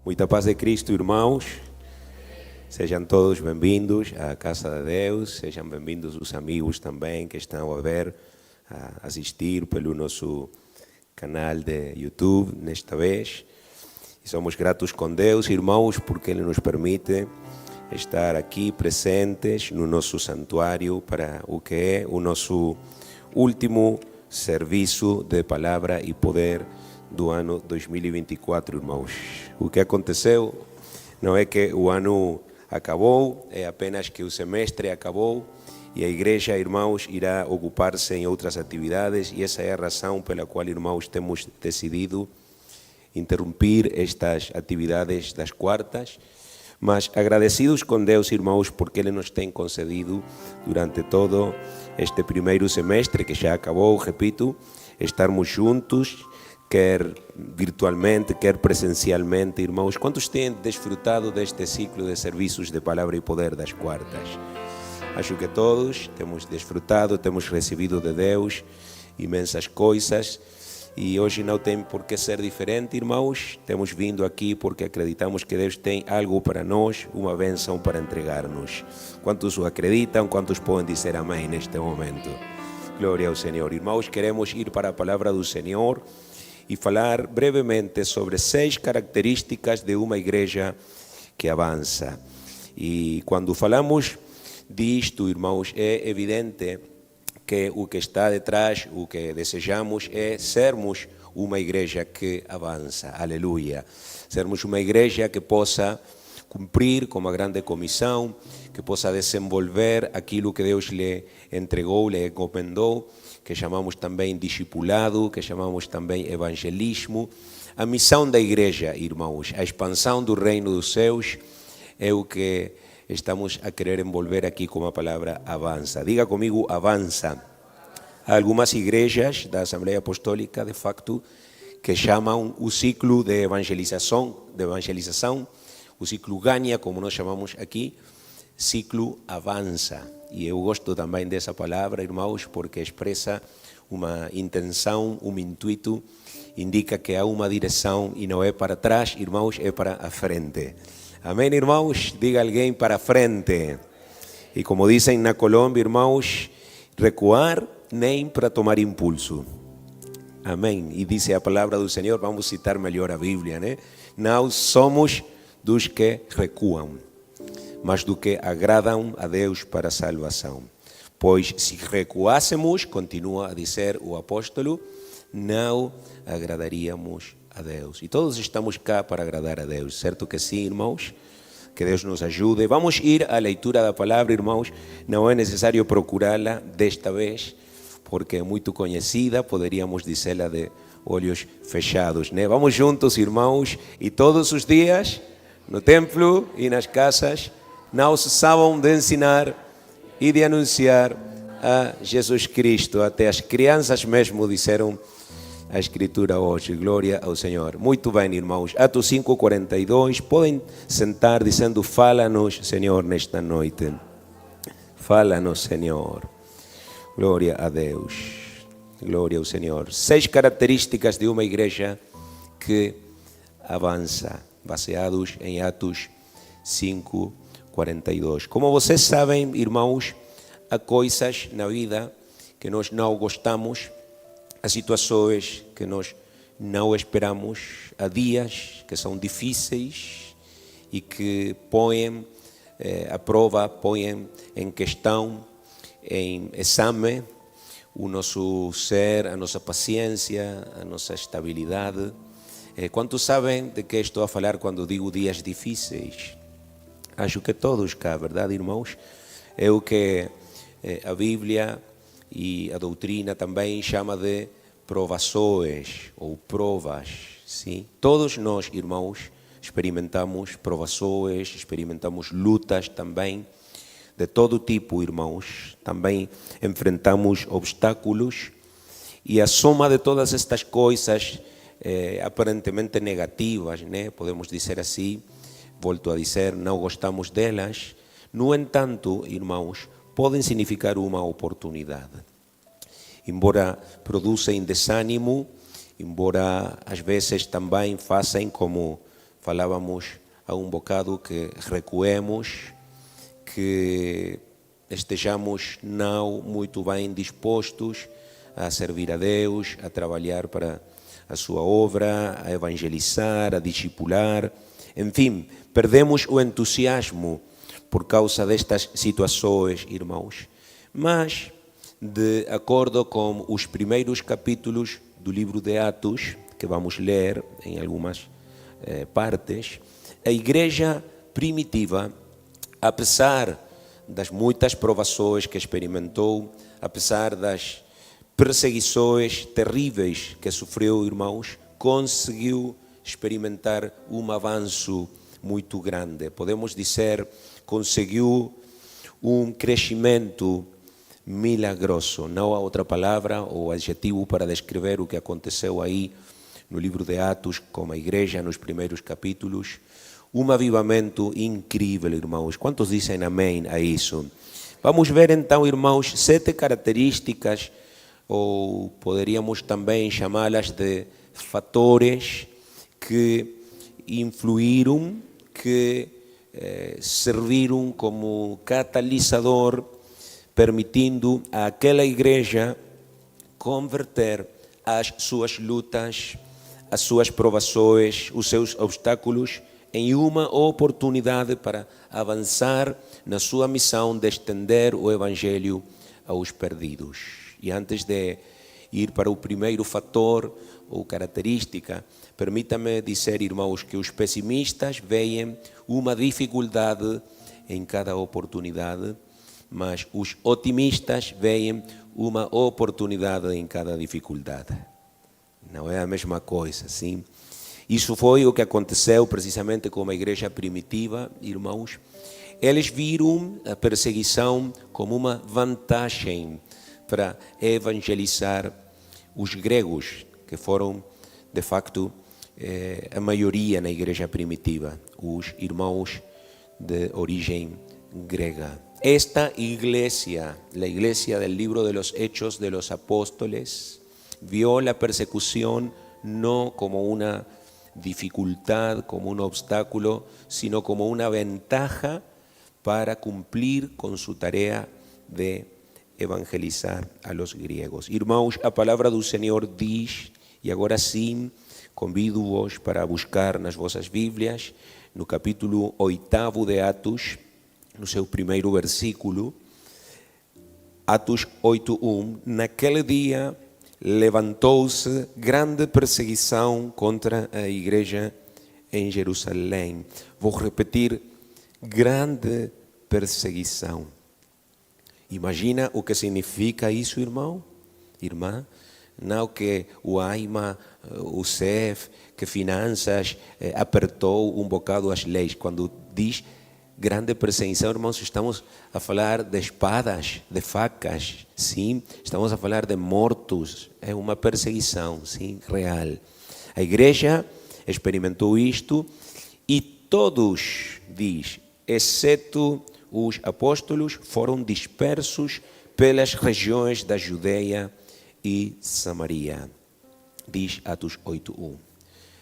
Muita paz de Cristo, irmãos. Sejam todos bem-vindos à Casa de Deus. Sejam bem-vindos os amigos também que estão a assistir pelo nosso canal de YouTube nesta vez. E somos gratos com Deus, irmãos, porque Ele nos permite estar aqui presentes no nosso santuário para o que é o nosso último serviço de palavra e poder do ano 2024, irmãos. O que aconteceu não é que o ano acabou, é apenas que o semestre acabou e a igreja, irmãos, irá ocupar-se em outras atividades e essa é a razão pela qual, irmãos, temos decidido interromper estas atividades das quartas, mas agradecidos com Deus, irmãos, porque Ele nos tem concedido durante todo este primeiro semestre, que já acabou, repito, estarmos juntos, quer virtualmente, quer presencialmente, irmãos. Quantos têm desfrutado deste ciclo de serviços de palavra e poder das quartas? Acho que todos temos desfrutado, temos recebido de Deus imensas coisas e hoje não tem por que ser diferente, irmãos. Temos vindo aqui porque acreditamos que Deus tem algo para nós, uma bênção para entregar-nos. Quantos o acreditam? Quantos podem dizer amém neste momento? Glória ao Senhor. Irmãos, queremos ir para a palavra do Senhor e falar brevemente sobre 6 características de uma igreja que avança. E quando falamos disto, irmãos, é evidente que o que está detrás, o que desejamos é sermos uma igreja que avança. Aleluia. Sermos uma igreja que possa cumprir com a grande comissão, que possa desenvolver aquilo que Deus lhe entregou, lhe encomendou, que chamamos também discipulado, que chamamos também evangelismo. A missão da igreja, irmãos, a expansão do reino dos céus é o que estamos a querer envolver aqui com a palavra avança. Diga comigo, avança. Há algumas igrejas da Assembleia Apostólica, de facto, que chamam o ciclo de evangelização, o ciclo ganha, como nós chamamos aqui, ciclo avança. E eu gosto também dessa palavra, irmãos, porque expressa uma intenção, um intuito, indica que há uma direção e não é para trás, irmãos, é para a frente. Amém, irmãos? Diga alguém para a frente. E como dizem na Colômbia, irmãos, recuar nem para tomar impulso. Amém. E diz a palavra do Senhor, vamos citar melhor a Bíblia, né? Não somos dos que recuam, mas do que agradam a Deus para a salvação. Pois se recuássemos, continua a dizer o apóstolo, não agradaríamos a Deus. E todos estamos cá para agradar a Deus, certo que sim, irmãos? Que Deus nos ajude. Vamos ir à leitura da palavra, irmãos. Não é necessário procurá-la desta vez, porque é muito conhecida, poderíamos dizê-la de olhos fechados, né? Vamos juntos, irmãos, e todos os dias, no templo e nas casas, não cessavam de ensinar e de anunciar a Jesus Cristo. Até as crianças mesmo disseram a Escritura hoje. Glória ao Senhor. Muito bem, irmãos. Atos 5:42. Podem sentar dizendo, fala-nos, Senhor, nesta noite. Fala-nos, Senhor. Glória a Deus. Glória ao Senhor. 6 características de uma igreja que avança, baseados em Atos 5:42. Como vocês sabem, irmãos, há coisas na vida que nós não gostamos, há situações que nós não esperamos, há dias que são difíceis e que põem à prova, põem em questão, em exame, o nosso ser, a nossa paciência, a nossa estabilidade. Quantos sabem de que estou a falar quando digo dias difíceis? Acho que todos cá, verdade, irmãos? É o que a Bíblia e a doutrina também chama de provações ou provas, sim? Todos nós, irmãos, experimentamos provações, experimentamos lutas também, de todo tipo, irmãos. Também enfrentamos obstáculos e a soma de todas estas coisas aparentemente negativas, né? Podemos dizer assim, volto a dizer, não gostamos delas. No entanto, irmãos, podem significar uma oportunidade. Embora produzam desânimo, embora às vezes também façam como falávamos há um bocado que recuemos, que estejamos não muito bem dispostos a servir a Deus, a trabalhar para a sua obra, a evangelizar, a discipular. Enfim, perdemos o entusiasmo por causa destas situações, irmãos. Mas, de acordo com os primeiros capítulos do livro de Atos, que vamos ler em algumas partes, a igreja primitiva, apesar das muitas provações que experimentou, apesar das perseguições terríveis que sofreu, irmãos, conseguiu experimentar um avanço muito grande. Podemos dizer, conseguiu um crescimento milagroso. Não há outra palavra ou adjetivo para descrever o que aconteceu aí no livro de Atos com a igreja nos primeiros capítulos. Um avivamento incrível, irmãos. Quantos dizem amém a isso? Vamos ver então, irmãos, 7 características, ou poderíamos também chamá-las de fatores que influíram, que serviram como catalisador, permitindo àquela igreja converter as suas lutas, as suas provações, os seus obstáculos em uma oportunidade para avançar na sua missão de estender o Evangelho aos perdidos. E antes de ir para o primeiro fator ou característica, permita-me dizer, irmãos, que os pessimistas veem uma dificuldade em cada oportunidade, mas os otimistas veem uma oportunidade em cada dificuldade. Não é a mesma coisa, sim? Isso foi o que aconteceu precisamente com a igreja primitiva, irmãos. Eles viram a perseguição como uma vantagem para evangelizar os gregos, que foram, de facto, a maioria na igreja primitiva, os irmãos de origem grega. Esta iglesia, la iglesia del libro de los Hechos de los Apóstoles, vio la persecución no como una dificultad, como un obstáculo, sino como una ventaja para cumplir con su tarea de evangelizar a los griegos. Irmãos, a palavra do Senhor diz, e agora sim, convido-vos para buscar nas vossas Bíblias, no capítulo 8 de Atos, no seu primeiro versículo, Atos 8:1, naquele dia levantou-se grande perseguição contra a igreja em Jerusalém. Vou repetir, grande perseguição. Imagina o que significa isso, irmão, irmã? Não que o AIMA, o CEF, que finanças, apertou um bocado as leis. Quando diz grande perseguição, irmãos, estamos a falar de espadas, de facas, sim? Estamos a falar de mortos. É uma perseguição, sim, real. A igreja experimentou isto e todos, diz, exceto os apóstolos, foram dispersos pelas regiões da Judeia e Samaria, diz Atos 8:1.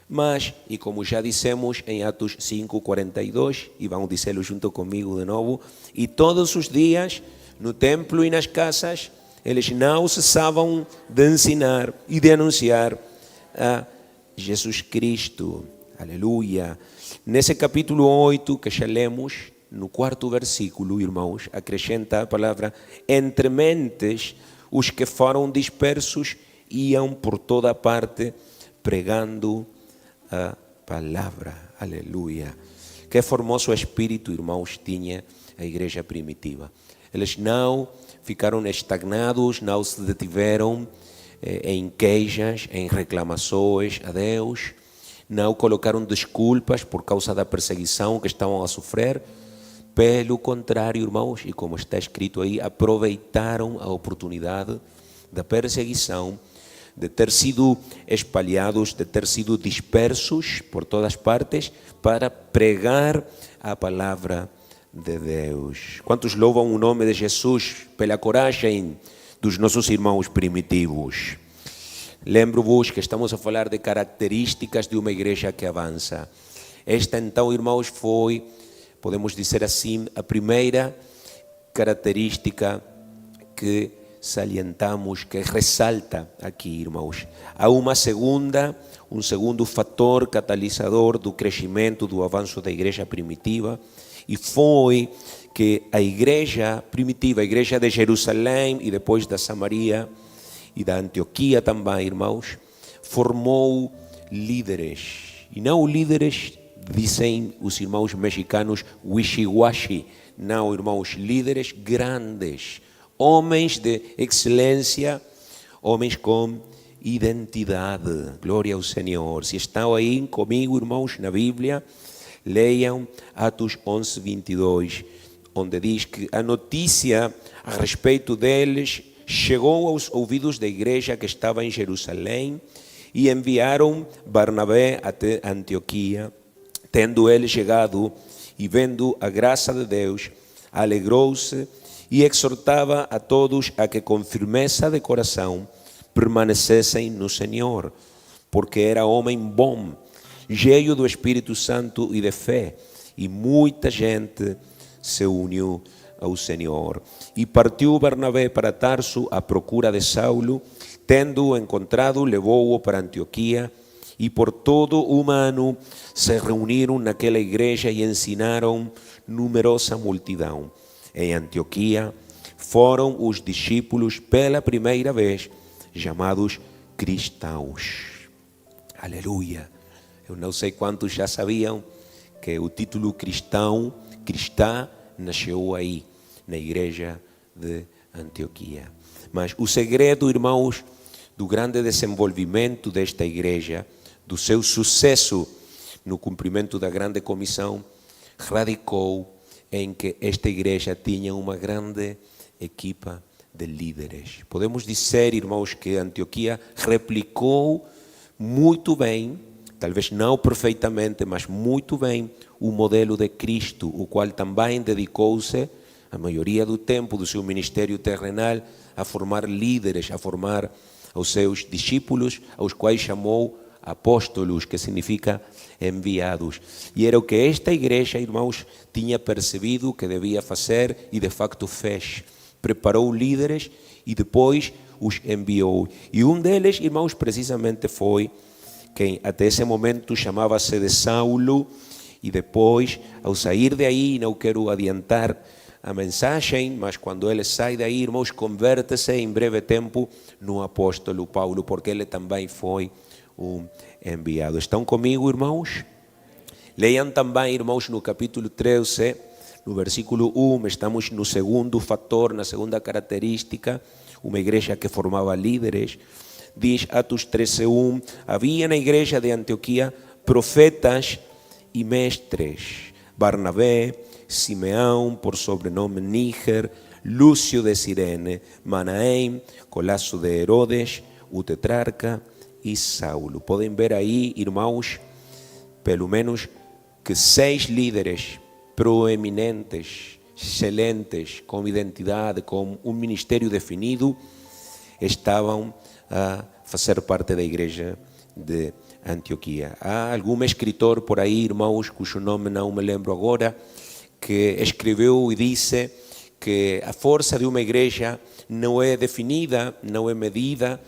Mas, e como já dissemos em Atos 5:42, e vão dizê-lo junto comigo de novo, e todos os dias, no templo e nas casas, eles não cessavam de ensinar e de anunciar a Jesus Cristo. Aleluia. Nesse capítulo 8 que já lemos, no 4º versículo, irmãos, acrescenta a palavra, entre mentes, os que foram dispersos iam por toda parte pregando a palavra. Aleluia. Que formoso espírito, irmãos, tinha a igreja primitiva. Eles não ficaram estagnados, não se detiveram em queixas, em reclamações a Deus, não colocaram desculpas por causa da perseguição que estavam a sofrer. Pelo contrário, irmãos, e como está escrito aí, aproveitaram a oportunidade da perseguição, de ter sido espalhados, de ter sido dispersos por todas partes, para pregar a palavra de Deus. Quantos louvam o nome de Jesus pela coragem dos nossos irmãos primitivos? Lembro-vos que estamos a falar de características de uma igreja que avança. Esta então, irmãos, foi, podemos dizer assim, a primeira característica que salientamos, que ressalta aqui, irmãos. Há um segundo fator catalisador do crescimento, do avanço da igreja primitiva, e foi que a igreja primitiva, a igreja de Jerusalém e depois da Samaria e da Antioquia também, irmãos, formou líderes. E não líderes, dizem os irmãos mexicanos, wishy-washy. Não, irmãos, líderes grandes, homens de excelência, homens com identidade. Glória ao Senhor. Se estão aí comigo, irmãos, na Bíblia, leiam Atos 11, 22, onde diz que a notícia a respeito deles chegou aos ouvidos da igreja que estava em Jerusalém e enviaram Barnabé até Antioquia. Tendo ele chegado e vendo a graça de Deus, alegrou-se e exortava a todos a que com firmeza de coração permanecessem no Senhor, porque era homem bom, cheio do Espírito Santo e de fé, e muita gente se uniu ao Senhor. E partiu Barnabé para Tarso à procura de Saulo, tendo-o encontrado, levou-o para Antioquia, e por todo um ano se reuniram naquela igreja e ensinaram numerosa multidão. Em Antioquia foram os discípulos pela primeira vez chamados cristãos. Aleluia! Eu não sei quantos já sabiam que o título cristã nasceu aí, na igreja de Antioquia. Mas o segredo, irmãos, do grande desenvolvimento desta igreja, do seu sucesso no cumprimento da grande comissão, radicou em que esta igreja tinha uma grande equipa de líderes. Podemos dizer, irmãos, que Antioquia replicou muito bem, talvez não perfeitamente, mas muito bem, o modelo de Cristo, o qual também dedicou-se, a maioria do tempo do seu ministério terrenal, a formar líderes, a formar os seus discípulos, aos quais chamou apóstolos, que significa enviados. E era o que esta igreja, irmãos, tinha percebido que devia fazer e de facto fez. Preparou líderes e depois os enviou. E um deles, irmãos, precisamente foi quem até esse momento chamava-se de Saulo, e depois, ao sair de aí, não quero adiantar a mensagem, mas quando ele sai daí, irmãos, converte-se em breve tempo no apóstolo Paulo, porque ele também foi um enviado. Estão comigo, irmãos? Leiam também, irmãos, no capítulo 13, no versículo 1, estamos no segundo fator, na segunda característica, uma igreja que formava líderes. Diz Atos 13:1, havia na igreja de Antioquia profetas e mestres, Barnabé, Simeão, por sobrenome Níger, Lúcio de Cirene, Manaém, Colasso de Herodes, o tetrarca, e Saulo. Podem ver aí, irmãos, pelo menos que 6 líderes proeminentes, excelentes, com identidade, com um ministério definido, estavam a fazer parte da igreja de Antioquia. Há algum escritor por aí, irmãos, cujo nome não me lembro agora, que escreveu e disse que a força de uma igreja não é definida, não é medida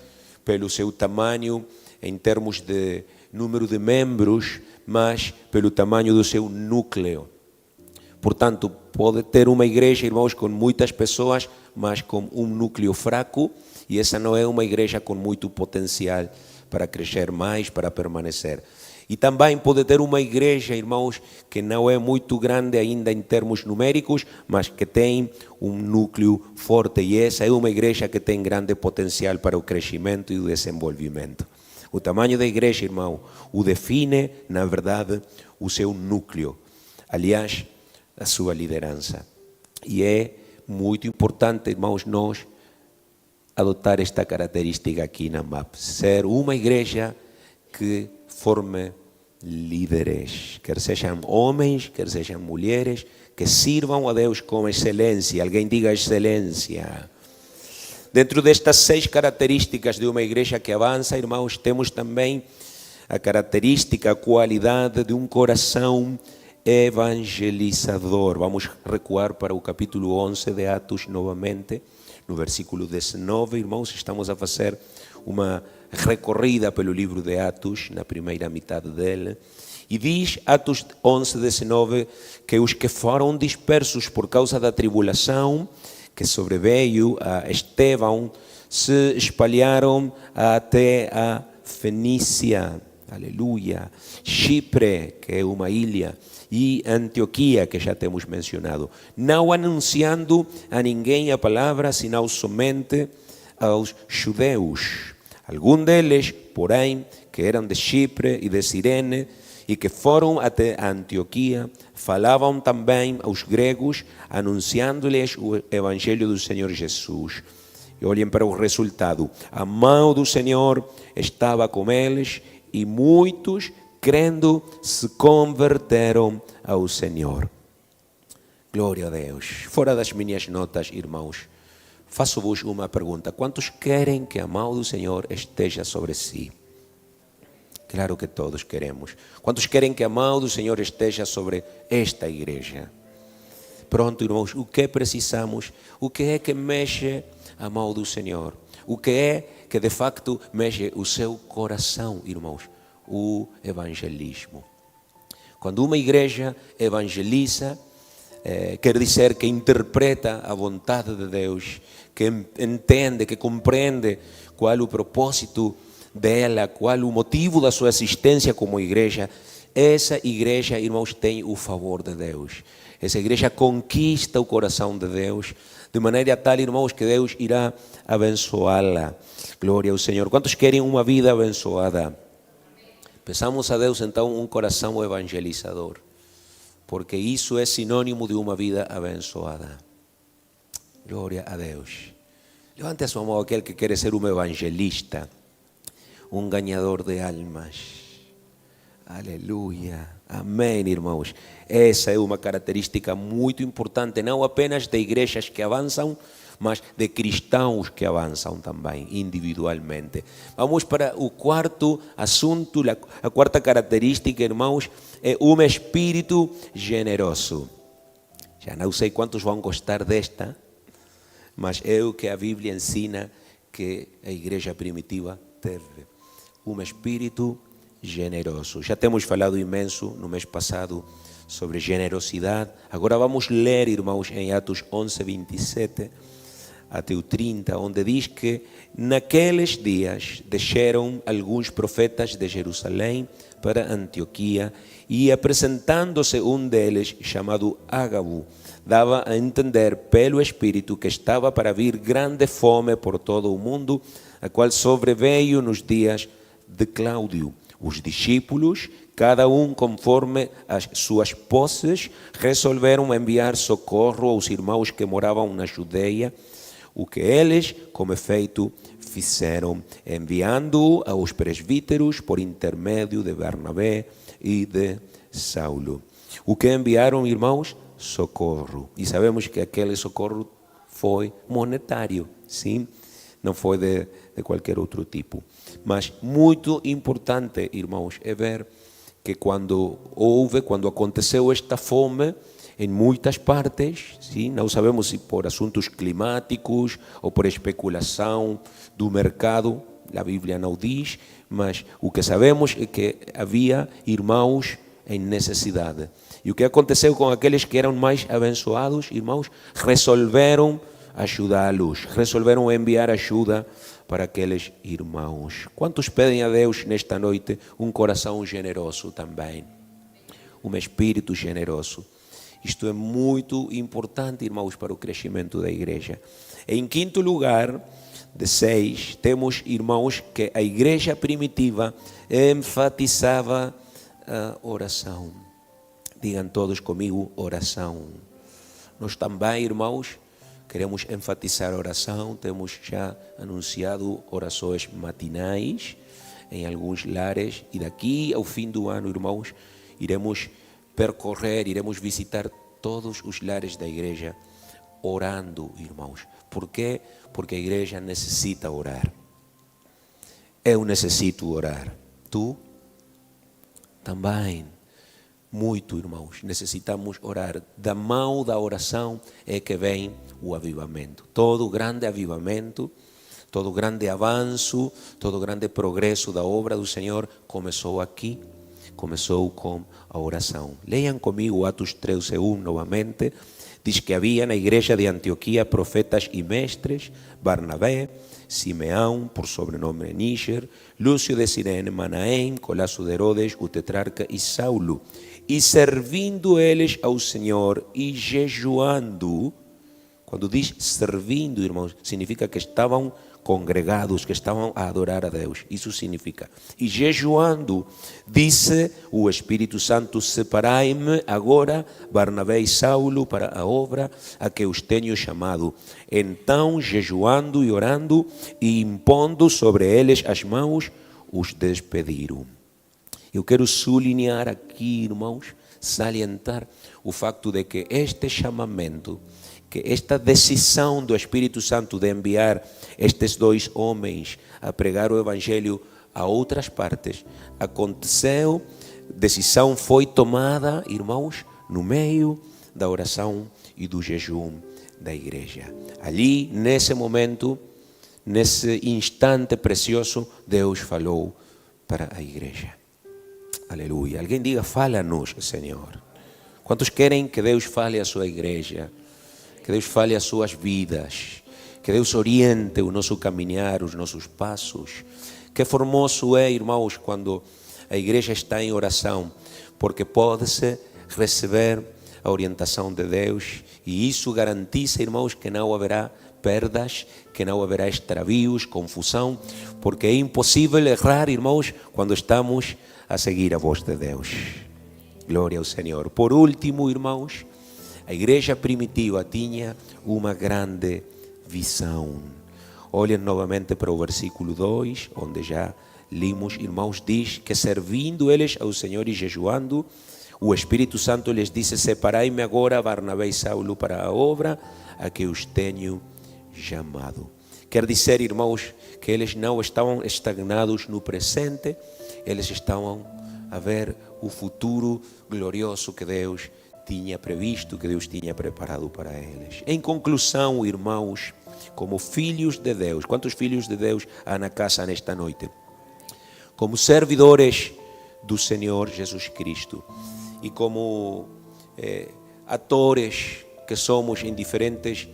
pelo seu tamanho em termos de número de membros, mas pelo tamanho do seu núcleo. Portanto, pode ter uma igreja, irmãos, com muitas pessoas, mas com um núcleo fraco, e essa não é uma igreja com muito potencial para crescer mais, para permanecer. E também pode ter uma igreja, irmãos, que não é muito grande ainda em termos numéricos, mas que tem um núcleo forte. E essa é uma igreja que tem grande potencial para o crescimento e o desenvolvimento. O tamanho da igreja, irmão, o define, na verdade, o seu núcleo. Aliás, a sua liderança. E é muito importante, irmãos, nós adotar esta característica aqui na MAP. Ser uma igreja que forme líderes, quer sejam homens, quer sejam mulheres, que sirvam a Deus com excelência. Alguém diga excelência. Dentro destas 6 características de uma igreja que avança, irmãos, temos também a característica, a qualidade de um coração evangelizador. Vamos recuar para o capítulo 11 de Atos novamente, no versículo 19, irmãos, estamos a fazer uma recorrida pelo livro de Atos, na primeira metade dele, e diz, Atos 11, 19, que os que foram dispersos por causa da tribulação que sobreveio a Estevão se espalharam até a Fenícia, aleluia, Chipre, que é uma ilha, e Antioquia, que já temos mencionado, não anunciando a ninguém a palavra, senão somente aos judeus. Alguns deles, porém, que eram de Chipre e de Cirene, e que foram até Antioquia, falavam também aos gregos, anunciando-lhes o evangelho do Senhor Jesus. E olhem para o resultado. A mão do Senhor estava com eles e muitos, crendo, se converteram ao Senhor. Glória a Deus. Fora das minhas notas, irmãos, faço-vos uma pergunta. Quantos querem que a mão do Senhor esteja sobre si? Claro que todos queremos. Quantos querem que a mão do Senhor esteja sobre esta igreja? Pronto, irmãos, o que precisamos? O que é que mexe a mão do Senhor? O que é que de facto mexe o seu coração, irmãos? O evangelismo. Quando uma igreja evangeliza, quer dizer que interpreta a vontade de Deus, que entende, que compreende qual o propósito dela, qual o motivo da sua existência como igreja. Essa igreja, irmãos, tem o favor de Deus. Essa igreja conquista o coração de Deus, de maneira tal, irmãos, que Deus irá abençoá-la. Glória ao Senhor. Quantos querem uma vida abençoada? Peçamos a Deus, então, um coração evangelizador, porque isso é sinônimo de uma vida abençoada. Glória a Deus. Levante a sua mão aquele que quer ser um evangelista, um ganhador de almas. Aleluia. Amém, irmãos. Essa é uma característica muito importante, não apenas de igrejas que avançam, mas de cristãos que avançam também, individualmente. Vamos para o quarto assunto, a quarta característica, irmãos, é um espírito generoso. Já não sei quantos vão gostar desta, mas é o que a Bíblia ensina que a igreja primitiva teve. Um espírito generoso. Já temos falado imenso no mês passado sobre generosidade. Agora vamos ler, irmãos, em Atos 11, 27 até o 30, onde diz que naqueles dias desceram alguns profetas de Jerusalém para Antioquia e apresentando-se um deles, chamado Ágabo, dava a entender pelo Espírito que estava para vir grande fome por todo o mundo, a qual sobreveio nos dias de Cláudio. Os discípulos, cada um conforme as suas posses, resolveram enviar socorro aos irmãos que moravam na Judeia, o que eles, como efeito, fizeram, enviando-o aos presbíteros por intermédio de Barnabé e de Saulo. O que enviaram, irmãos? Socorro. E sabemos que aquele socorro foi monetário, sim? Não foi de qualquer outro tipo. Mas muito importante, irmãos, é ver que quando aconteceu esta fome, em muitas partes, sim, não sabemos se por assuntos climáticos ou por especulação do mercado, a Bíblia não diz, mas o que sabemos é que havia irmãos em necessidade. E o que aconteceu com aqueles que eram mais abençoados, irmãos, resolveram ajudá-los, resolveram enviar ajuda para aqueles irmãos. Quantos pedem a Deus nesta noite um coração generoso também? Um espírito generoso. Isto é muito importante, irmãos, para o crescimento da igreja. Em quinto lugar, de 6, temos, irmãos, que a igreja primitiva enfatizava a oração. Digam todos comigo, oração. Nós também, irmãos, queremos enfatizar a oração. Temos já anunciado orações matinais em alguns lares. E daqui ao fim do ano, irmãos, iremos visitar todos os lares da igreja orando, irmãos. Por quê? Porque a igreja necessita orar. Eu necessito orar. Tu também, muito, irmãos, necessitamos orar. Da mão da oração é que vem o avivamento. Todo grande avivamento, todo grande avanço, todo grande progresso da obra do Senhor começou aqui, começou com a oração. Leiam comigo Atos 13:1 novamente. Diz que havia na igreja de Antioquia profetas e mestres, Barnabé, Simeão, por sobrenome Níger, Lúcio de Cirene, Manaém, Colasso de Herodes, o tetrarca e Saulo. E servindo eles ao Senhor e jejuando. Quando diz servindo, irmãos, significa que estavam congregados, que estavam a adorar a Deus. Isso significa. E jejuando, disse o Espírito Santo: separai-me agora, Barnabé e Saulo, para a obra a que os tenho chamado. Então, jejuando e orando e impondo sobre eles as mãos, os despediram. Eu quero sublinhar aqui, irmãos, salientar o facto de que este chamamento, que esta decisão do Espírito Santo de enviar estes dois homens a pregar o Evangelho a outras partes, aconteceu, decisão foi tomada, irmãos, no meio da oração e do jejum da igreja. Ali, nesse momento, nesse instante precioso, Deus falou para a igreja. Aleluia. Alguém diga: fala-nos, Senhor. Quantos querem que Deus fale à sua igreja? Que Deus fale às suas vidas, que Deus oriente o nosso caminhar, os nossos passos. Que formoso é, irmãos, quando a igreja está em oração, porque pode-se receber a orientação de Deus, e isso garantiza, irmãos, que não haverá perdas, que não haverá extravios, confusão, porque é impossível errar, irmãos, quando estamos a seguir a voz de Deus. Glória ao Senhor. Por último, irmãos, a igreja primitiva tinha uma grande visão. Olhem novamente para o versículo 2, onde já limos, irmãos, diz que servindo eles ao Senhor e jejuando, o Espírito Santo lhes disse: separai-me agora, Barnabé e Saulo, para a obra a que os tenho chamado. Quer dizer, irmãos, que eles não estavam estagnados no presente, eles estavam a ver o futuro glorioso que Deus tinha previsto, que Deus tinha preparado para eles. Em conclusão, irmãos, como filhos de Deus, quantos filhos de Deus há na casa nesta noite? Como servidores do Senhor Jesus Cristo e como atores que somos em diferentes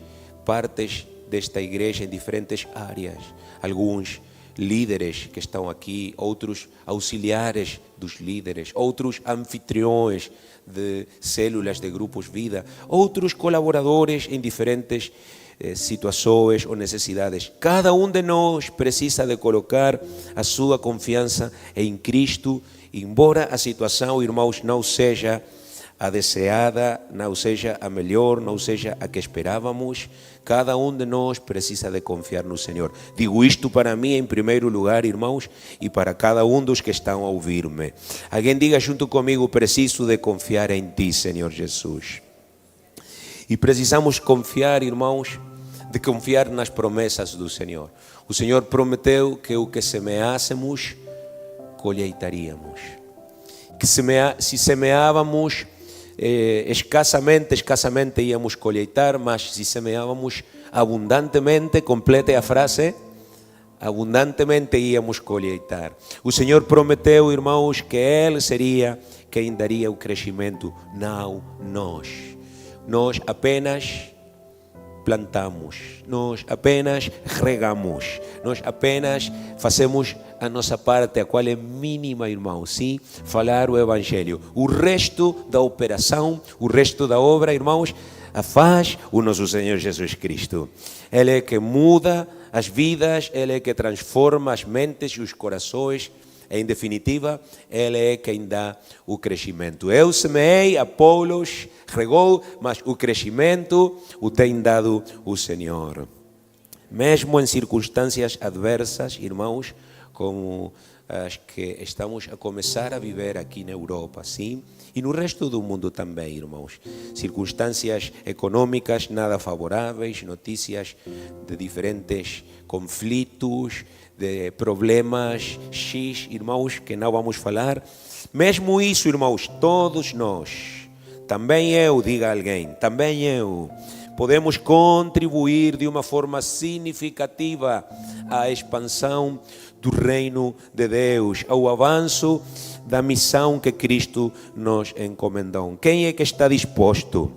partes desta igreja, em diferentes áreas, alguns líderes que estão aqui, outros auxiliares dos líderes, outros anfitriões de células de grupos vida, outros colaboradores em diferentes situações ou necessidades. Cada um de nós precisa de colocar a sua confiança em Cristo, embora a situação, irmãos, não seja a desejada, não seja a melhor, não seja a que esperávamos. Cada um de nós precisa de confiar no Senhor. Digo isto para mim em primeiro lugar, irmãos, e para cada um dos que estão a ouvir-me. Alguém diga junto comigo: preciso de confiar em Ti, Senhor Jesus. E precisamos confiar, irmãos, de confiar nas promessas do Senhor. O Senhor prometeu que o que semeássemos, colheitaríamos. Que se semeávamos escassamente íamos colheitar, mas se semeávamos abundantemente, complete a frase, abundantemente íamos colheitar. O Senhor prometeu, irmãos, que Ele seria quem daria o crescimento, não nós. Nós apenas plantamos, nós apenas regamos, nós apenas fazemos a nossa parte, a qual é mínima, irmão, sim, falar o Evangelho. O resto da operação, o resto da obra, irmãos, a faz o nosso Senhor Jesus Cristo. Ele é que muda as vidas, Ele é que transforma as mentes e os corações. Em definitiva, Ele é quem dá o crescimento. Eu semeei, Apolos regou, mas o crescimento o tem dado o Senhor. Mesmo em circunstâncias adversas, irmãos, como as que estamos a começar a viver aqui na Europa, sim, e no resto do mundo também, irmãos. Circunstâncias econômicas nada favoráveis, notícias de diferentes conflitos, de problemas X, irmãos, que não vamos falar, Mesmo isso, irmãos, todos nós, também eu, diga alguém, também eu, podemos contribuir de uma forma significativa à expansão do reino de Deus, ao avanço da missão que Cristo nos encomendou. Quem é que está disposto?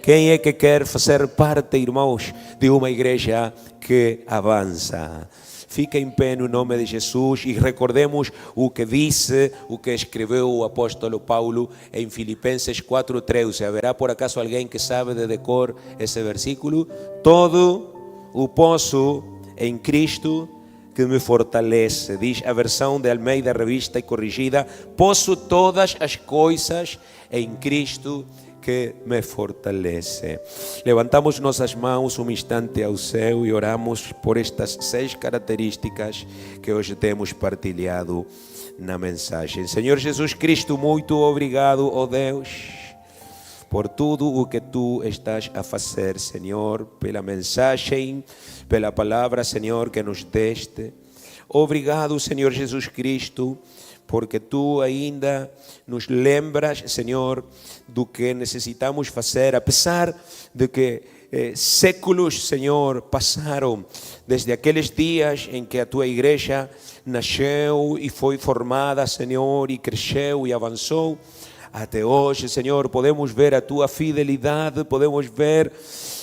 Quem é que quer fazer parte, irmãos, de uma igreja que avança? Fica em pé no nome de Jesus e recordemos o que disse, o que escreveu o apóstolo Paulo em Filipenses 4:13. Haverá por acaso alguém que sabe de decor esse versículo? Todo o posso em Cristo que me fortalece, diz a versão de Almeida Revista e Corrigida. Posso todas as coisas em Cristo que me fortalece. Levantamos nossas mãos um instante ao céu e oramos por estas 6 características que hoje temos partilhado na mensagem. Senhor Jesus Cristo, muito obrigado, ó Deus, por tudo o que Tu estás a fazer, Senhor, pela mensagem, pela palavra, Senhor, que nos deste. Obrigado, Senhor Jesus Cristo, porque Tu ainda nos lembras, Senhor, do que necessitamos fazer, apesar de que séculos, Senhor, passaram desde aqueles dias em que a Tua igreja nasceu e foi formada, Senhor, e cresceu e avançou. Até hoje, Senhor, podemos ver a Tua fidelidade, podemos ver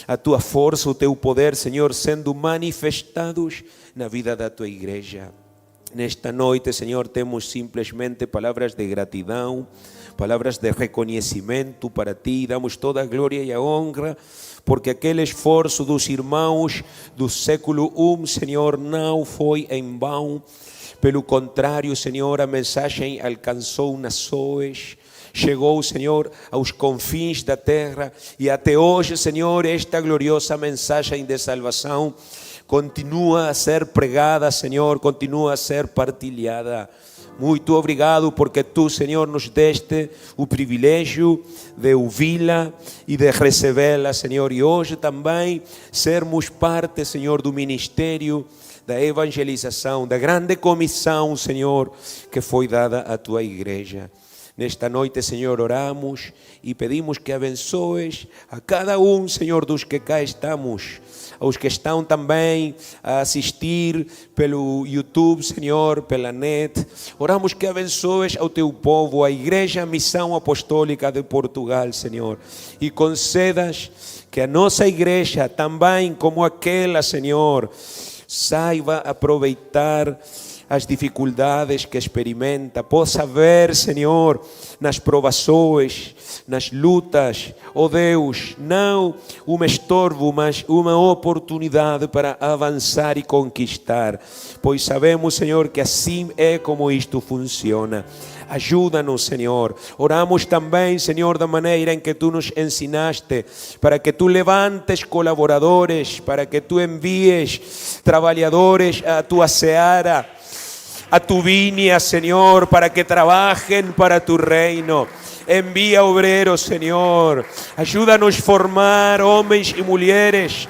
a Tua força, o Teu poder, Senhor, sendo manifestados na vida da Tua igreja. Nesta noite, Senhor, temos simplesmente palavras de gratidão, palavras de reconhecimento para Ti. Damos toda a glória e a honra, porque aquele esforço dos irmãos do século I, Senhor, não foi em vão. Pelo contrário, Senhor, a mensagem alcançou nações, chegou, Senhor, aos confins da terra, e até hoje, Senhor, esta gloriosa mensagem de salvação continua a ser pregada, Senhor, continua a ser partilhada. Muito obrigado porque Tu, Senhor, nos deste o privilégio de ouvi-la e de recebê-la, Senhor, e hoje também sermos parte, Senhor, do ministério da evangelização, da grande comissão, Senhor, que foi dada à Tua igreja. Nesta noite, Senhor, oramos e pedimos que abençoes a cada um, Senhor, dos que cá estamos, aos que estão também a assistir pelo YouTube, Senhor, pela net. Oramos que abençoes ao Teu povo, a Igreja Missão Apostólica de Portugal, Senhor, e concedas que a nossa igreja também, como aquela, Senhor, saiba aproveitar as dificuldades que experimenta, possa ver, Senhor, nas provações, nas lutas, ó Deus, não um estorvo, mas uma oportunidade para avançar e conquistar, pois sabemos, Senhor, que assim é como isto funciona. Ajuda-nos, Senhor. Oramos também, Senhor, da maneira em que Tu nos ensinaste, para que Tu levantes colaboradores, para que Tu envies trabalhadores a Tua seara, a Tu viña, Senhor, para que trabajen para Tu reino. Envía obreros, Senhor. Ajuda-nos a formar homens e mulheres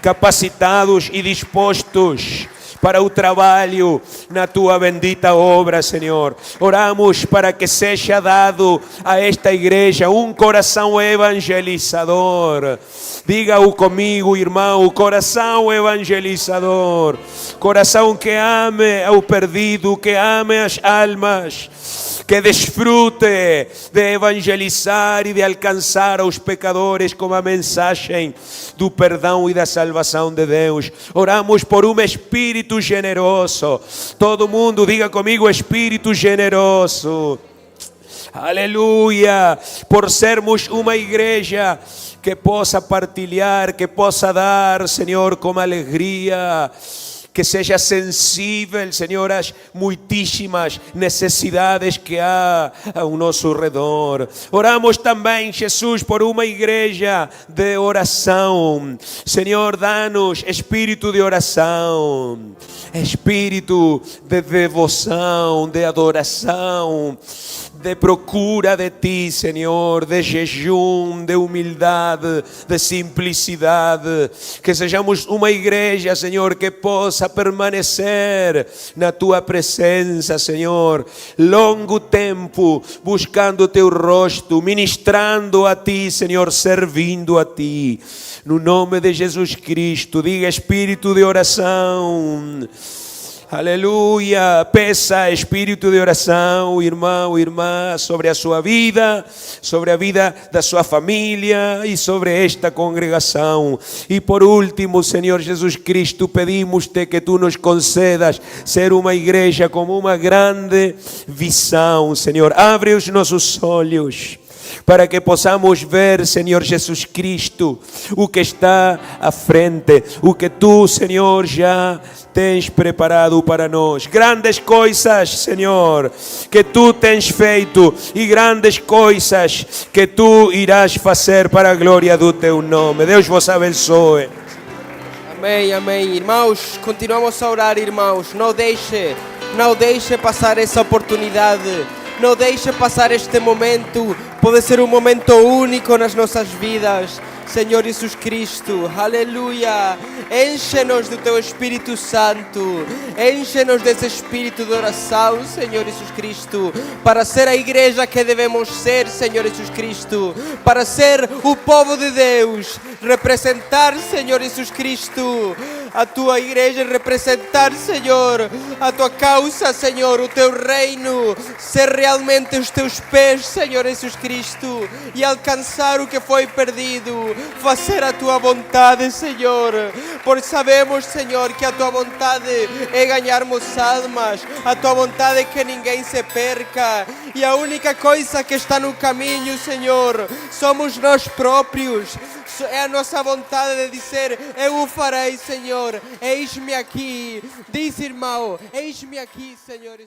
capacitados e dispostos para o trabalho na Tua bendita obra, Senhor. Oramos para que seja dado a esta igreja um coração evangelizador. Diga-o comigo, irmão, coração evangelizador. Coração que ame ao perdido, que ame as almas, que desfrute de evangelizar e de alcançar aos pecadores com a mensagem do perdão e da salvação de Deus. Oramos por um espírito generoso. Todo mundo diga comigo, espírito generoso. Aleluia, por sermos uma igreja que possa partilhar, que possa dar, Senhor, com alegria, que seja sensível, Senhor, às muitíssimas necessidades que há ao nosso redor. Oramos também, Jesus, por uma igreja de oração. Senhor, dá-nos espírito de oração, espírito de devoção, de adoração. de procura de Ti, Senhor, de jejum, de humildade, de simplicidade. Que sejamos uma igreja, Senhor, que possa permanecer na Tua presença, Senhor, longo tempo, buscando o Teu rosto, ministrando a Ti, Senhor, servindo a Ti. No nome de Jesus Cristo, diga espírito de oração. Aleluia, peça espírito de oração, irmão, irmã, sobre a sua vida, sobre a vida da sua família e sobre esta congregação. E por último, Senhor Jesus Cristo, pedimos-te que Tu nos concedas ser uma igreja com uma grande visão, Senhor. Abre os nossos olhos para que possamos ver, Senhor Jesus Cristo, o que está à frente, o que Tu, Senhor, já tens preparado para nós. Grandes coisas, Senhor, que Tu tens feito e grandes coisas que Tu irás fazer para a glória do Teu nome. Deus vos abençoe. Amém, amém. Irmãos, continuamos a orar, irmãos. Não deixe passar essa oportunidade. Não deixe passar este momento. Pode ser um momento único nas nossas vidas. Senhor Jesus Cristo, aleluia, enche-nos do Teu Espírito Santo, enche-nos desse espírito de oração, Senhor Jesus Cristo, para ser a igreja que devemos ser, Senhor Jesus Cristo, para ser o povo de Deus, representar, Senhor Jesus Cristo, a Tua igreja, representar, Senhor, a Tua causa, Senhor, o Teu reino, ser realmente os Teus pés, Senhor Jesus Cristo, e alcançar o que foi perdido, fazer a Tua vontade, Senhor, porque sabemos, Senhor, que a Tua vontade é ganharmos almas, a Tua vontade é que ninguém se perca, e a única coisa que está no caminho, Senhor, somos nós próprios. É a nossa vontade de dizer, eu o farei, Senhor, eis-me aqui. Diz, irmão, eis-me aqui, Senhor.